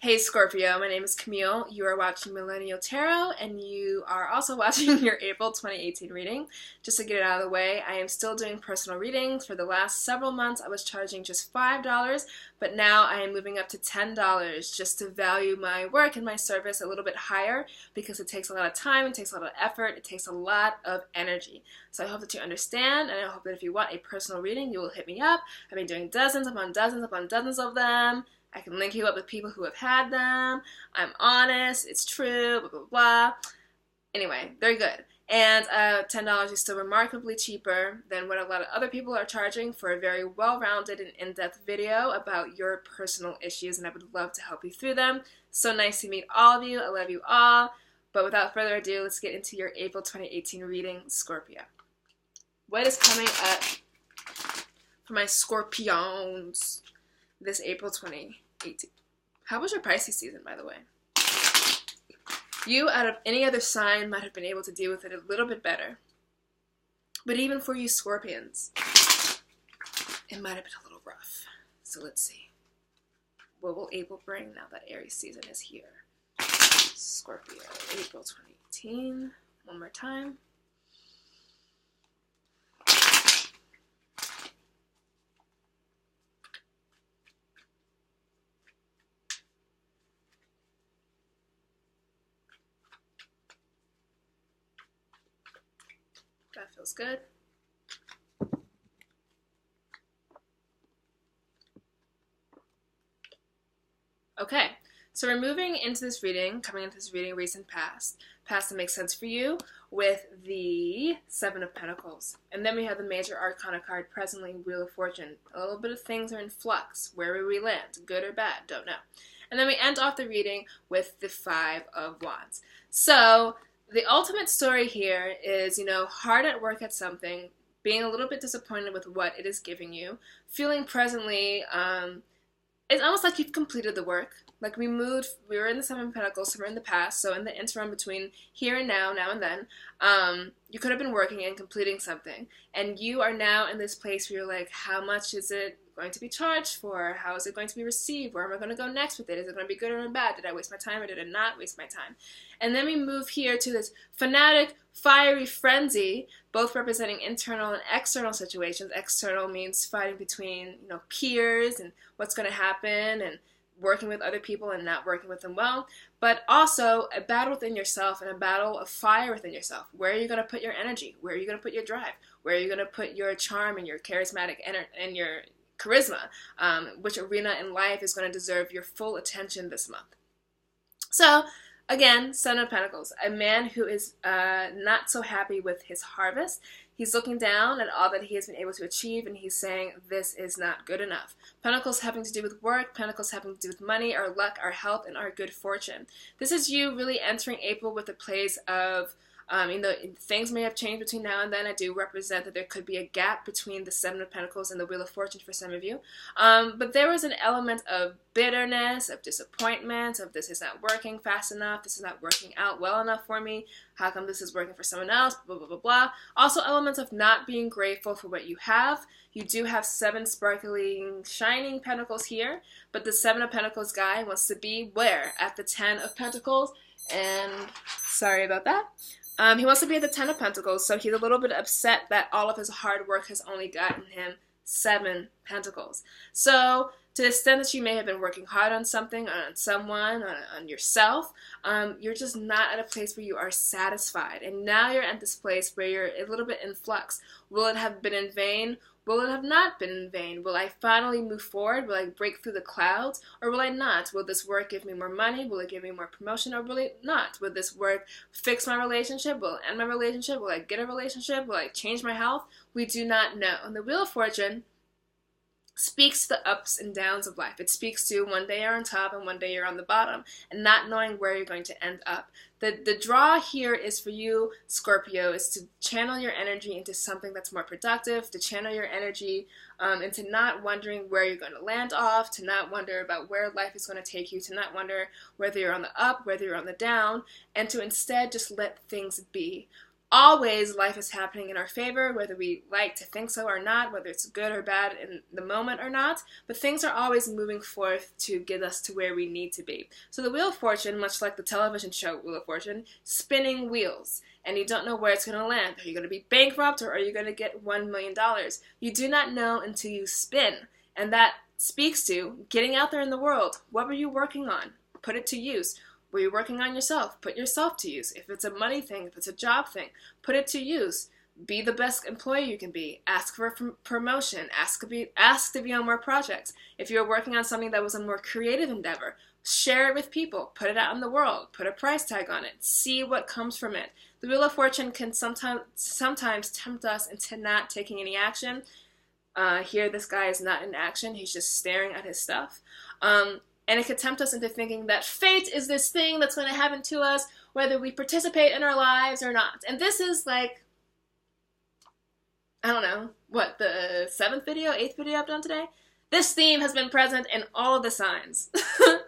Hey Scorpio, my name is Camille. You are watching Millennial Tarot, and you are also watching your April 2018 reading. Just to get it out of the way, I am still doing personal readings. For the last several months, I was charging just $5, but now I am moving up to $10 just to value my work and my service a little bit higher because it takes a lot of time, it takes a lot of effort, it takes a lot of energy. So I hope that you understand, and I hope that if you want a personal reading, you will hit me up. I've been doing dozens upon dozens upon dozens of them. I can link you up with people who have had them. I'm honest. It's true. Blah, blah, blah. Anyway, they're good. And $10 is still remarkably cheaper than what a lot of other people are charging for a very well-rounded and in-depth video about your personal issues, and I would love to help you through them. So nice to meet all of you. I love you all. But without further ado, let's get into your April 2018 reading, Scorpio. What is coming up for my Scorpions this April 2018. How was your Pisces season, by the way? You, out of any other sign, might have been able to deal with it a little bit better. But even for you Scorpions, it might have been a little rough. So let's see. What will April bring now that Aries season is here? Scorpio, April 2018. One more time. That feels good. Okay, so we're moving into this reading, coming into this reading recent past that makes sense for you, with the Seven of Pentacles. And then we have the Major Arcana card, presently Wheel of Fortune. A little bit of things are in flux. Where will we land? Good or bad? Don't know. And then we end off the reading with the Five of Wands. So the ultimate story here is, hard at work at something, being a little bit disappointed with what it is giving you, feeling presently, it's almost like you've completed the work. Like we were in the Seven of Pentacles, so we're in the past, so in the interim between here and now and then, you could have been working and completing something, and you are now in this place where you're like, how much is it going to be charged for? How is it going to be received? Where am I going to go next with it? Is it going to be good or bad? Did I waste my time or did I not waste my time? And then we move here to this fanatic, fiery frenzy, both representing internal and external situations. External means fighting between, peers and what's going to happen, and working with other people and not working with them well, but also a battle within yourself and a battle of fire within yourself. Where are you going to put your energy? Where are you going to put your drive? Where are you going to put your charm and your charismatic and your charisma? Which arena in life is going to deserve your full attention this month? So, again, Seven of Pentacles, a man who is not so happy with his harvest. He's looking down at all that he has been able to achieve, and he's saying, this is not good enough. Pentacles having to do with work, Pentacles having to do with money, our luck, our health, and our good fortune. This is you really entering April with a place of, things may have changed between now and then. I do represent that there could be a gap between the Seven of Pentacles and the Wheel of Fortune for some of you. But there was an element of bitterness, of disappointment, of this is not working fast enough, this is not working out well enough for me, how come this is working for someone else, blah, blah, blah, blah. Also elements of not being grateful for what you have. You do have 7 sparkling, shining Pentacles here, but the Seven of Pentacles guy wants to be where? At the 10 of Pentacles, and sorry about that. He wants to be at the 10 of Pentacles, so he's a little bit upset that all of his hard work has only gotten him 7 Pentacles. So, to the extent that you may have been working hard on something, on someone, on yourself, you're just not at a place where you are satisfied. And now you're at this place where you're a little bit in flux. Will it have been in vain? Will it have not been in vain? Will I finally move forward? Will I break through the clouds? Or will I not? Will this work give me more money? Will it give me more promotion? Or will it not? Will this work fix my relationship? Will it end my relationship? Will I get a relationship? Will I change my health? We do not know. And the Wheel of Fortune speaks to the ups and downs of life. It speaks to one day you're on top and one day you're on the bottom, and not knowing where you're going to end up. The draw here is for you, Scorpio, is to channel your energy into something that's more productive, to channel your energy into not wondering where you're going to land off, to not wonder about where life is going to take you, to not wonder whether you're on the up, whether you're on the down, and to instead just let things be. always life is happening in our favor, whether we like to think so or not, whether it's good or bad in the moment or not, but things are always moving forth to get us to where we need to be. So the Wheel of Fortune, much like the television show Wheel of Fortune, spinning wheels, and you don't know where it's going to land. Are you going to be bankrupt, or are you going to get $1 million? You do not know until you spin, and that speaks to getting out there in the world. What were you working on? Put it to use. Were you working on yourself? Put yourself to use. If it's a money thing, if it's a job thing, put it to use. Be the best employee you can be. Ask for a promotion. Ask to be on more projects. If you're working on something that was a more creative endeavor, share it with people. Put it out in the world. Put a price tag on it. See what comes from it. The Wheel of Fortune can sometimes tempt us into not taking any action. Here, this guy is not in action. He's just staring at his stuff. And it could tempt us into thinking that fate is this thing that's going to happen to us, whether we participate in our lives or not. And this is like, I don't know, what, the 8th video I've done today? This theme has been present in all of the signs,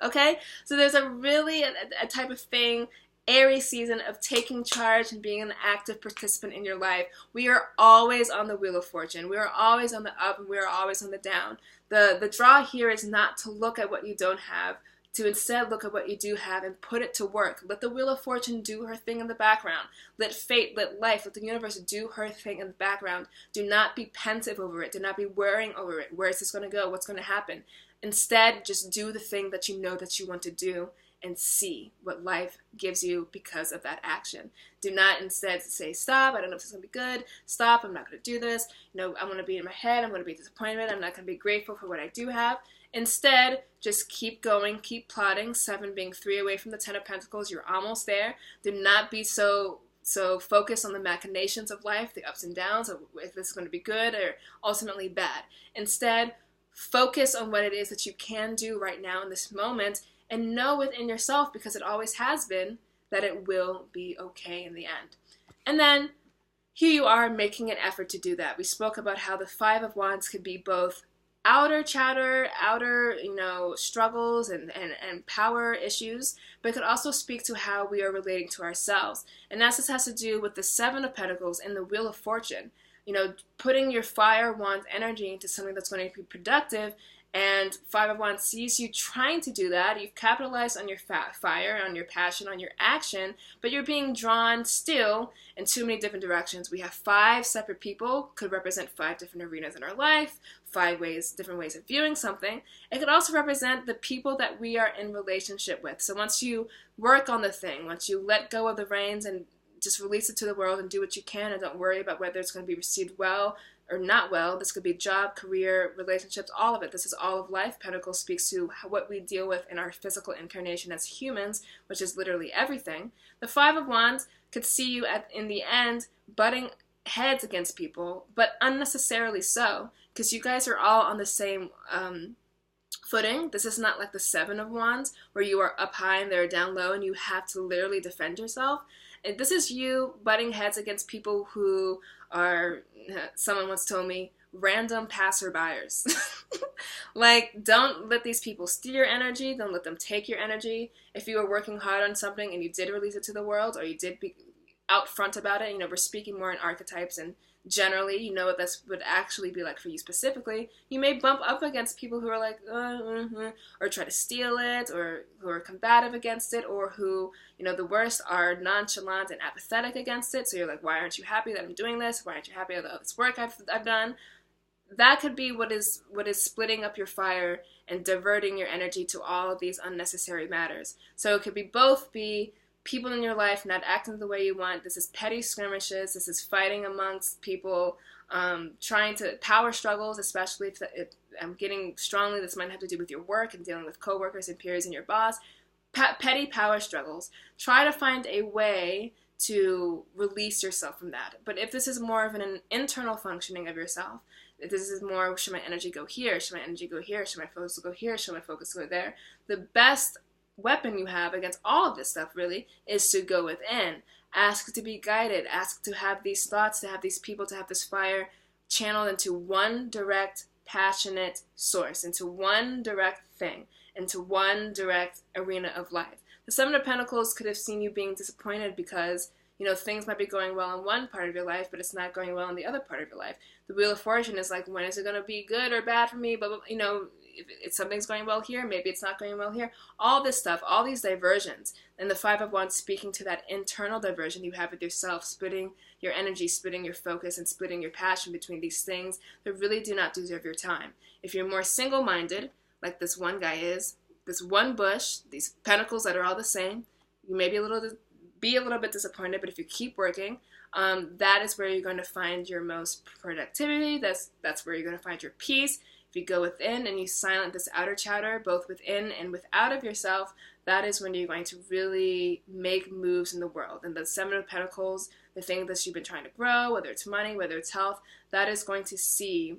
okay? So there's a really a type of thing, Aries season, of taking charge and being an active participant in your life. We are always on the Wheel of Fortune. We are always on the up, and we are always on the down. The draw here is not to look at what you don't have, to instead look at what you do have and put it to work. Let the Wheel of Fortune do her thing in the background. Let fate, let life, let the universe do her thing in the background. Do not be pensive over it. Do not be worrying over it. Where is this going to go? What's going to happen? Instead, just do the thing that you know that you want to do and see what life gives you because of that action. Do not instead say, stop, I don't know if this is going to be good. Stop, I'm not going to do this. I'm going to be in my head. I'm going to be disappointed. I'm not going to be grateful for what I do have. Instead, just keep going, keep plotting. 7 being 3 away from the 10 of Pentacles. You're almost there. Do not be so focused on the machinations of life, the ups and downs, of if this is going to be good or ultimately bad. Instead, focus on what it is that you can do right now in this moment, and know within yourself, because it always has been, that it will be okay in the end. And then here you are making an effort to do that. We spoke about how the 5 of Wands could be both outer chatter, outer, struggles and power issues, but it could also speak to how we are relating to ourselves. And that just has to do with the 7 of Pentacles and the Wheel of Fortune. Putting your fire wand energy into something that's going to be productive. And 5 of Wands sees you trying to do that. You've capitalized on your fire, on your passion, on your action, but you're being drawn still in too many different directions. We have 5 separate people, could represent 5 different arenas in our life, 5 different ways of viewing something. It could also represent the people that we are in relationship with. So once you work on the thing, once you let go of the reins and just release it to the world and do what you can, and don't worry about whether it's going to be received well or not well. This could be job, career, relationships, all of it. This is all of life. Pentacle speaks to what we deal with in our physical incarnation as humans, which is literally everything. The 5 of Wands could see you in the end butting heads against people, but unnecessarily so, because you guys are all on the same footing. This is not like the 7 of Wands, where you are up high and they're down low and you have to literally defend yourself. And this is you butting heads against people who are, someone once told me, random passerbyers. Like, don't let these people steal your energy. Don't let them take your energy. If you were working hard on something and you did release it to the world, or you did be out front about it, we're speaking more in archetypes, and generally, what this would actually be like for you specifically, you may bump up against people who are like, or try to steal it, or who are combative against it, or who, the worst, are nonchalant and apathetic against it. So you're like, why aren't you happy that I'm doing this? Why aren't you happy with all this work I've done? That could be what is splitting up your fire and diverting your energy to all of these unnecessary matters. So it could be people in your life not acting the way you want. This is petty skirmishes. This is fighting amongst people, trying to power struggles, especially if I'm getting strongly, this might have to do with your work and dealing with coworkers and peers and your boss. Petty power struggles. Try to find a way to release yourself from that. But if this is more of an internal functioning of yourself, if this is more, should my energy go here? Should my energy go here? Should my focus go here? Should my focus go there? The best weapon you have against all of this stuff, really, is to go within. Ask to be guided. Ask to have these thoughts, to have these people, to have this fire channeled into one direct, passionate source, into one direct thing, into one direct arena of life. The 7 of Pentacles could have seen you being disappointed because You know, things might be going well in one part of your life, but it's not going well in the other part of your life. The Wheel of Fortune is like, when is it going to be good or bad for me? But, you know, if something's going well here, maybe it's not going well here. All this stuff, all these diversions. And the Five of Wands speaking to that internal diversion you have with yourself, splitting your energy, splitting your focus, and splitting your passion between these things that really do not deserve your time. If you're more single-minded, like this one guy is, this one bush, these pentacles that are all the same, you may be a little bit disappointed, but if you keep working, that is where you're going to find your most productivity. That's where you're going to find your peace. If you go within and you silence this outer chatter, both within and without of yourself, that is when you're going to really make moves in the world. And the Seven of Pentacles, the thing that you've been trying to grow, whether it's money, whether it's health, that is going to see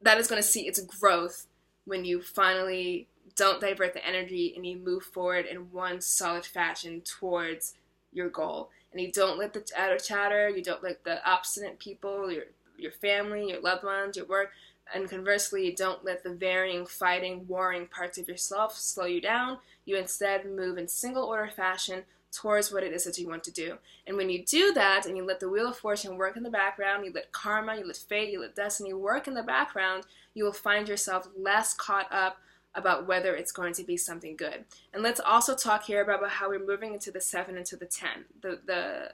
its growth when you finally don't divert the energy and you move forward in one solid fashion towards your goal. And you don't let the outer chatter, you don't let the obstinate people, your family, your loved ones, your work, and conversely, you don't let the varying, fighting, warring parts of yourself slow you down. You instead move in single order fashion towards what it is that you want to do. And when you do that, and you let the Wheel of Fortune work in the background, you let karma, you let fate, you let destiny work in the background, you will find yourself less caught up about whether it's going to be something good. And let's also talk here about how we're moving into the 7 into the 10. The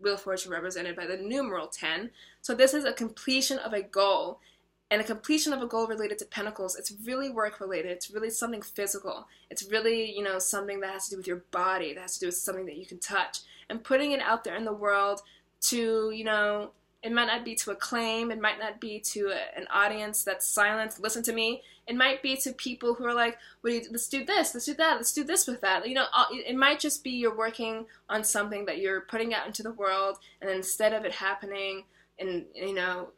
Wheel of Fortune represented by the numeral 10. So this is a completion of a goal. And a completion of a goal related to Pentacles, it's really work related. It's really something physical. It's really, you know, something that has to do with your body, that has to do with something that you can touch. And putting it out there in the world to, you know, it might not be to acclaim, it might not be to an audience that's silent, listen to me. It might be to people who are like, let's do this, let's do that, let's do this with that. You know, it might just be you're working on something that you're putting out into the world, and instead of it happening in, you know,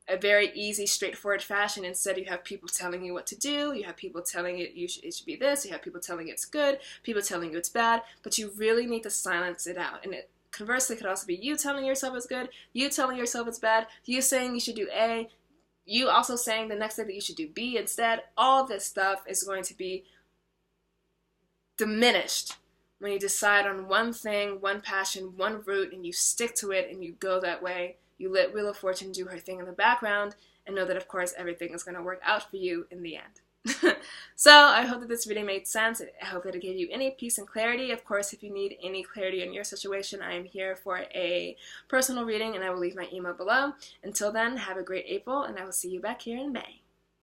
a very easy, straightforward fashion, instead you have people telling you what to do, you have people telling it it should be this, you have people telling you it's good, people telling you it's bad, but you really need to silence it out. And conversely, it could also be you telling yourself it's good, you telling yourself it's bad, you saying you should do A, you also saying the next day that you should do B instead. All this stuff is going to be diminished when you decide on one thing, one passion, one route, and you stick to it and you go that way. You let Wheel of Fortune do her thing in the background and know that, of course, everything is going to work out for you in the end. So I hope that this video made sense. I hope that it gave you any peace and clarity. Of course, if you need any clarity on your situation, I am here for a personal reading, and I will leave my email below. Until then, have a great April, and I will see you back here in May.